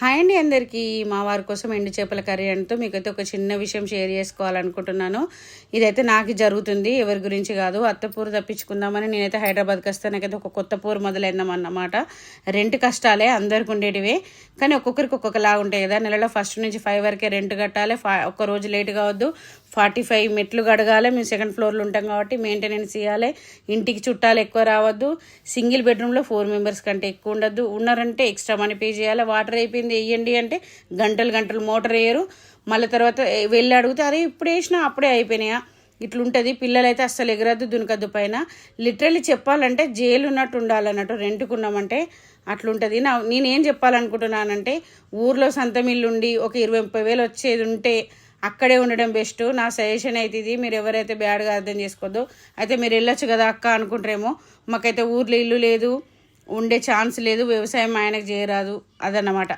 Hi అండి అందరికీ. మా వారి కోసం ఎండు చేపల కర్రీ అంటూ మీకైతే ఒక చిన్న విషయం షేర్ చేసుకోవాలనుకుంటున్నాను. ఇదైతే నాకు జరుగుతుంది, ఎవరి గురించి కాదు. అత్తపూరు తప్పించుకుందామని నేనైతే హైదరాబాద్కి వస్తే నాకైతే ఒక కొత్త పూరు మొదలైందన్నమాట. రెంట్ కష్టాలే అందరికి ఉండేటివే, కానీ ఒక్కొక్కరికి ఒక్కొక్కలా ఉంటాయి కదా. నెలలో ఫస్ట్ నుంచి 5 వరకే రెంట్ కట్టాలి. ఒక్క రోజు లేట్ కావద్దు. 45 మెట్లు గడగాలి. మేము సెకండ్ ఫ్లోర్లో ఉంటాం కాబట్టి మెయింటెనెన్స్ చేయాలి. ఇంటికి చుట్టాలు ఎక్కువ రావద్దు. సింగిల్ బెడ్రూమ్లో 4 మెంబర్స్ కంటే ఎక్కువ ఉండద్దు. ఉన్నారంటే ఎక్స్ట్రా మనీ పే చేయాలి. వాటర్ అయిపోయింది వేయండి అంటే గంటలు మోటార్ వేయరు. మళ్ళీ తర్వాత వెళ్ళి అడిగితే అదే ఇప్పుడు వేసినా అప్పుడే అయిపోయినాయా, ఇట్లుంటుంది. పిల్లలైతే అస్సలు ఎగరద్దు దునకద్దు పైన. లిటరల్లీ చెప్పాలంటే జైలు ఉన్నట్టు ఉండాలన్నట్టు రెంట్కున్నామంటే అట్లుంటుంది. నేనేం చెప్పాలనుకుంటున్నానంటే ఊర్లో సంతమిల్లుండి ఒక 20-30 వేలు వచ్చేది ఉంటే అక్కడే ఉండడం బెస్ట్. నా సజెషన్ అయితే ఇది. మీరు ఎవరైతే బ్యాడ్గా అర్థం చేసుకోవద్దు. అయితే మీరు వెళ్ళొచ్చు కదా అక్క అనుకుంటారేమో. మాకైతే ఊర్లో ఇల్లు లేదు, ఉండే ఛాన్స్ లేదు, వ్యవసాయం ఆయనకు చేయరాదు, అదన్నమాట.